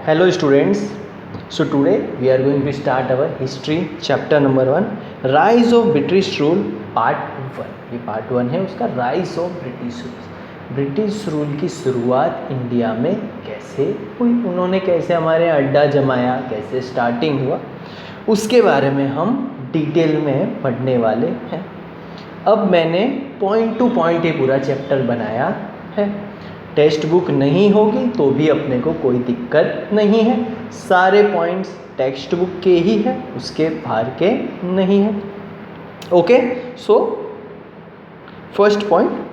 Hello students. So today we are going to start our history chapter number 1, Rise of British Rule part 1. ये part 1 है उसका, Rise of British Rule. British rule की शुरुआत India में कैसे हुई, उन्होंने कैसे हमारे अड्डा जमाया, कैसे स्टार्टिंग हुआ, उसके बारे में हम डिटेल में पढ़ने वाले हैं. अब मैंने पॉइंट टू पॉइंट ये पूरा चैप्टर बनाया है. टेक्स्ट बुक नहीं होगी तो भी अपने को कोई दिक्कत नहीं है, सारे पॉइंट्स टेक्स्ट बुक के ही है, उसके बाहर के नहीं है. Okay, so first point,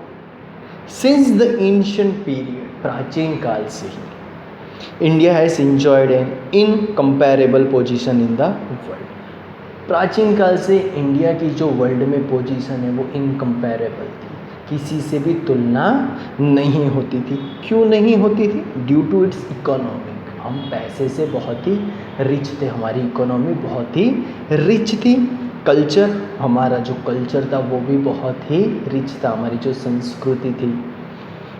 since the ancient period, प्राचीन काल से ही India has enjoyed an incomparable position in the world. प्राचीन काल से इंडिया की जो वर्ल्ड में पोजीशन है वो इनकम्पेरेबल थी, किसी से भी तुलना नहीं होती थी. क्यों नहीं होती थी? Due to its economic. हम पैसे से बहुत ही रिच थे, हमारी इकोनॉमी बहुत ही रिच थी. कल्चर, हमारा जो कल्चर था वो भी बहुत ही रिच था, हमारी जो संस्कृति थी.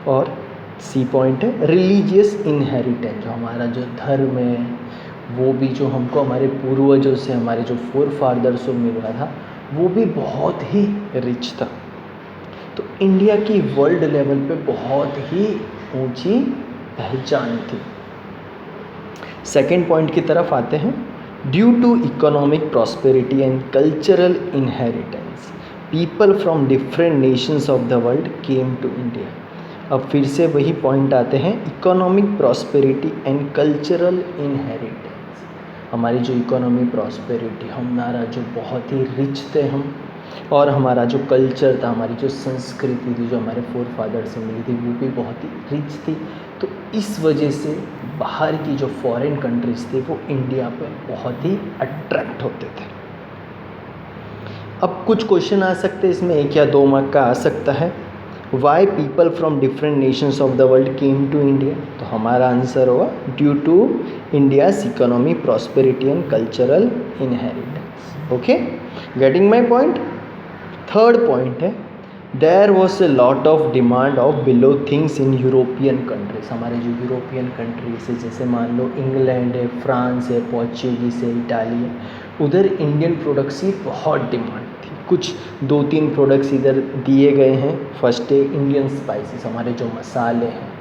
और सी पॉइंट है रिलीजियस इनहेरिटेंस, जो हमारा जो धर्म है वो भी जो हमको हमारे पूर्वजों से, हमारे जो फोर फादर्स से मिल रहा था वो भी बहुत ही रिच था. तो इंडिया की वर्ल्ड लेवल पे बहुत ही ऊंची पहचान थी. सेकेंड पॉइंट की तरफ आते हैं. Due to economic prosperity and cultural inheritance, people from different nations of the world came to India. अब फिर से वही पॉइंट आते हैं, economic prosperity and cultural inheritance. हमारी जो इकोनॉमी प्रॉस्पेरिटी, हमारा जो बहुत ही रिच थे हम, और हमारा जो कल्चर था, हमारी जो संस्कृति थी जो हमारे फोर फादर से मिली थी वो भी बहुत ही रिच थी. तो इस वजह से बाहर की जो फॉरेन कंट्रीज थी वो इंडिया पे बहुत ही अट्रैक्ट होते थे. अब कुछ क्वेश्चन आ सकते हैं इसमें, 1 या 2 मार्क का आ सकता है. Why people from different nations of the world came to India, तो हमारा आंसर होगा due to India's economy prosperity and cultural inheritance. Okay, getting my point. Third point है, there was a lot of demand of below things in European countries. हमारे जो European countries है, जैसे मान लो इंग्लैंड है, फ्रांस है, पोर्चुगीज है, इटाली है, उधर इंडियन प्रोडक्ट्स की बहुत डिमांड थी. कुछ 2-3 प्रोडक्ट्स इधर दिए गए हैं. फर्स्ट है इंडियन स्पाइसेस, हमारे जो मसाले हैं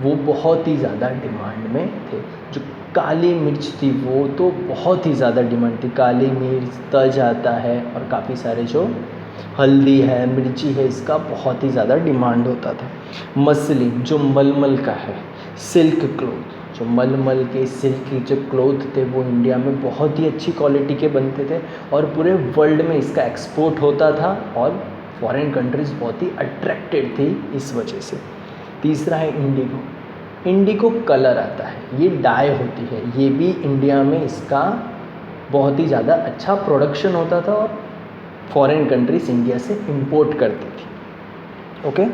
वो बहुत ही ज़्यादा डिमांड में थे. जो काली मिर्च थी वो तो बहुत ही ज़्यादा डिमांड थी. काली मिर्च, तज आता है, और काफ़ी सारे जो हल्दी है, मिर्ची है, इसका बहुत ही ज़्यादा डिमांड होता था. मसलिन, जो मलमल का है, सिल्क क्लोथ, जो मलमल के सिल्क के जो क्लोथ थे वो इंडिया में बहुत ही अच्छी क्वालिटी के बनते थे और पूरे वर्ल्ड में इसका एक्सपोर्ट होता था और फॉरेन कंट्रीज़ बहुत ही अट्रैक्टेड थी इस वजह से. तीसरा है इंडिगो. इंडिगो कलर आता है, ये डाई होती है, ये भी इंडिया में इसका बहुत ही ज़्यादा अच्छा प्रोडक्शन होता था और फॉरेन कंट्रीज इंडिया से इंपोर्ट करती थी. ओके,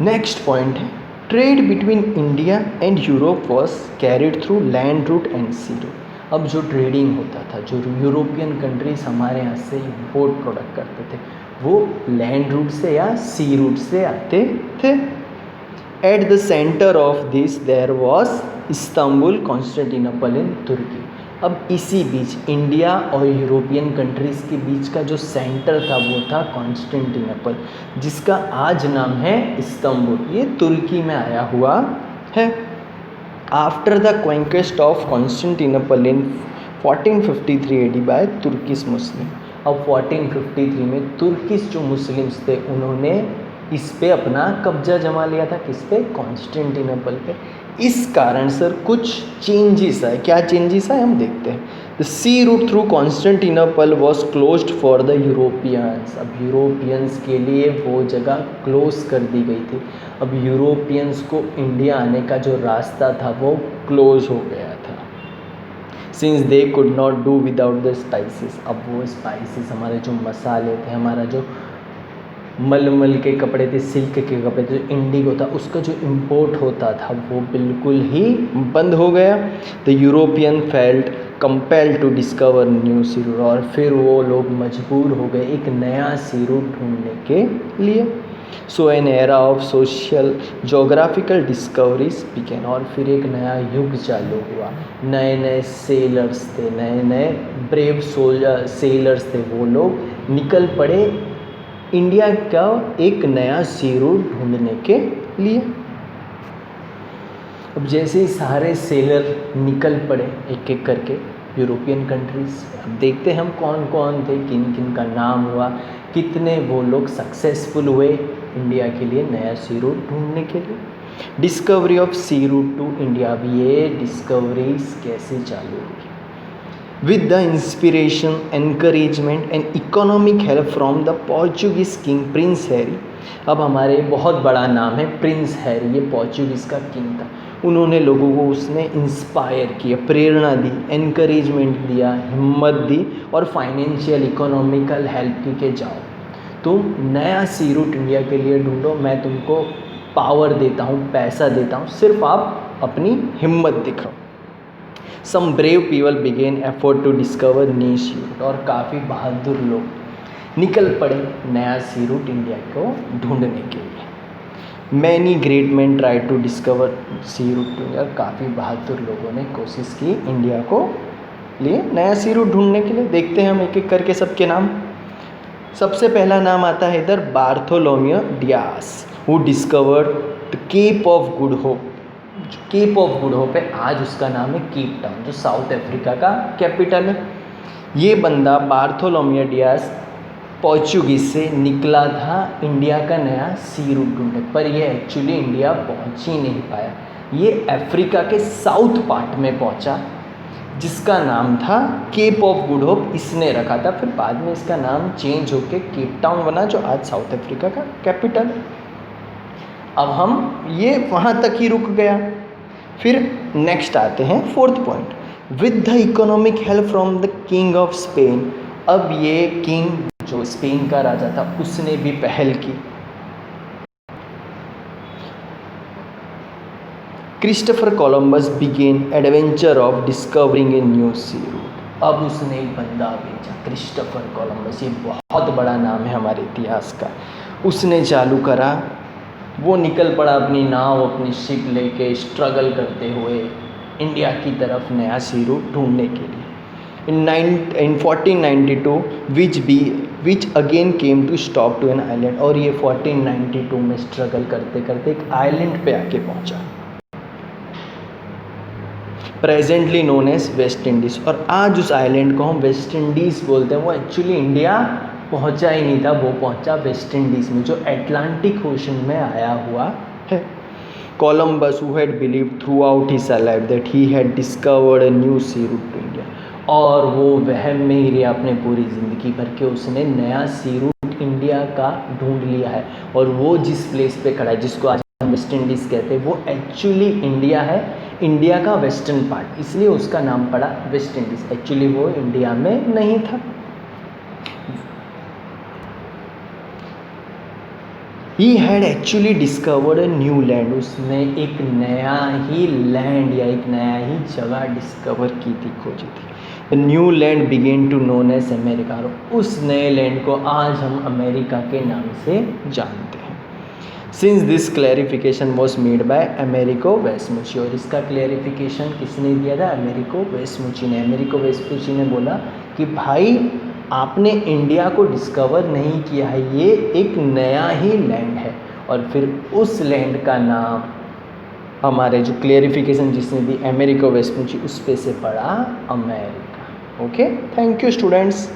नेक्स्ट पॉइंट है, trade between India and Europe was carried through land route and sea route. अब जो ट्रेडिंग होता था, जो यूरोपियन कंट्रीज हमारे यहाँ से इंपोर्ट प्रोडक्ट करते थे वो लैंड रूट से या सी रूट से आते थे. At the centre of this there was Istanbul, Constantinople in तुर्की. अब इसी बीच इंडिया और यूरोपियन कंट्रीज़ के बीच का जो सेंटर था वो था कॉन्स्टेंटिनोपल, जिसका आज नाम है इस्तांबुल. ये तुर्की में आया हुआ है. After the conquest of Constantinople in 1453 AD by Turkish Muslim. अब 1453 में तुर्किश जो मुस्लिम्स थे उन्होंने इस पे अपना कब्जा जमा लिया था. किस पे? कॉन्स्टेंटिनोपल पे. इस कारण सर कुछ चेंजेस आए. क्या चेंजेस आए हम देखते हैं. The sea route through Constantinople was closed for the Europeans. अब यूरोपियंस के लिए वो जगह क्लोज कर दी गई थी. अब यूरोपियंस को इंडिया आने का जो रास्ता था वो क्लोज हो गया था. Since they could not do without the spices. अब वो स्पाइसेस, हमारे जो मसाले थे, हमारा जो मलमल के कपड़े थे, सिल्क के कपड़े थे, जो इंडिगो था, उसका जो इंपोर्ट होता था वो बिल्कुल ही बंद हो गया. The European felt compelled to discover new sea route. और फिर वो लोग मजबूर हो गए एक नया सी रूट ढूंढने के लिए. So an era of social geographical discoveries began, और फिर एक नया युग चालू हुआ। नए नए सेलर्स थे, नए नए ब्रेव सेलर्स थे, वो लोग निकल पड़े इंडिया का एक नया सी रूट ढूंढने के लिए। अब जैसे ही सारे सेलर निकल पड़े एक एक करके यूरोपियन कंट्रीज़, अब देखते हैं हम कौन कौन थे, किन किन का नाम हुआ, कितने वो लोग सक्सेसफुल हुए इंडिया के लिए नया सी रूट ढूंढने के लिए। Discovery of sea route to India, अब ये डिस्कवरीज कैसे चालू हुई? With the inspiration, encouragement and economic help from the Portuguese king prince Harry. अब हमारे बहुत बड़ा नाम है प्रिंस हैरी, ये पोर्चुगीज़ का किंग था। उन्होंने लोगों को उसने इंस्पायर किया, प्रेरणा दी, एनकरेजमेंट दिया, हिम्मत दी और फाइनेंशियल इकोनॉमिकल हेल्प की के जाओ तुम नया सी रूट इंडिया के लिए ढूंढो, मैं तुमको पावर देता हूँ, पैसा देता हूँ, सिर्फ आप अपनी हिम्मत दिखाओ। Some brave people began effort to discover new sea route, और काफ़ी बहादुर लोग निकल पड़े नया सी रूट इंडिया को ढूंढने के लिए। Many great man try to discover sea route to India, काफ़ी बहादुर लोगों ने कोशिश की इंडिया को लिए नया सी रूट ढूंढने के लिए। देखते हैं हम एक एक करके सबके नाम। सबसे पहला नाम आता है इधर Bartholomew Dias, who discovered the Cape of Good Hope. Cape of Good Hope है, आज उसका नाम है केप टाउन, जो साउथ अफ्रीका का कैपिटल है। ये बंदा बार्थोलोमियो डियास पोर्चुगीज से निकला था इंडिया का नया सी रूट ढूंढने, पर ये एक्चुअली इंडिया पहुंच ही नहीं पाया। ये अफ्रीका के साउथ पार्ट में पहुंचा, जिसका नाम था केप ऑफ गुड होप, इसने रखा था। फिर बाद में इसका नाम चेंज होकर केप टाउन बना, जो आज साउथ अफ्रीका का कैपिटल है। अब हम ये वहाँ तक ही रुक गया। फिर नेक्स्ट आते हैं fourth point, with the economic help from the king of Spain. अब ये किंग जो स्पेन का राजा था, उसने भी पहल की। Christopher Columbus began adventure of discovering a new sea route. अब उसने एक बंदा भेजा, क्रिस्टोफर कोलंबस, ये बहुत बड़ा नाम है हमारे इतिहास का। उसने चालू करा, वो निकल पड़ा अपनी नाव, अपनी शिप लेके, स्ट्रगल करते हुए इंडिया की तरफ नया सी रूट ढूंढने के लिए। in 1492 which again came to stop to an island, और ये 1492 में स्ट्रगल करते करते एक आइलैंड पे आके पहुंचा, presently known as West Indies. और आज उस आइलैंड को हम वेस्ट इंडीज़ बोलते हैं। वो एक्चुअली इंडिया पहुंचा ही नहीं था, वो पहुंचा वेस्ट इंडीज़ में, जो अटलांटिक ओशन में आया हुआ है। Columbus who had believed throughout his life that he had discovered a new sea route to India, और वो वहम में ही रहा अपने पूरी ज़िंदगी भर के, उसने नया सी रूट इंडिया का ढूंढ लिया है। और वो जिस प्लेस पे खड़ा है, जिसको आज हम वेस्ट इंडीज़ कहते हैं, वो एक्चुअली इंडिया है, इंडिया का वेस्टर्न पार्ट, इसलिए उसका नाम पड़ा वेस्ट इंडीज़। एक्चुअली वो इंडिया में नहीं था। He had actually discovered a new land, उसने एक नया ही लैंड या एक नया ही जगह डिस्कवर की थी, खोजी थी। The new land began to known as America, और उस नए लैंड को आज हम अमेरिका के नाम से जानते हैं। Since this clarification was made by Americo Vespucci, और इसका क्लैरिफिकेशन किसने दिया था? अमेरिको वेस्पुची ने। अमेरिको वेस्पुची ने बोला कि भाई आपने इंडिया को डिस्कवर नहीं किया है, ये एक नया ही लैंड है। और फिर उस लैंड का नाम हमारे जो क्लेरिफिकेशन जिसने दी अमेरिको वेस्पुची, उस पे से पड़ा America. Okay, thank you students.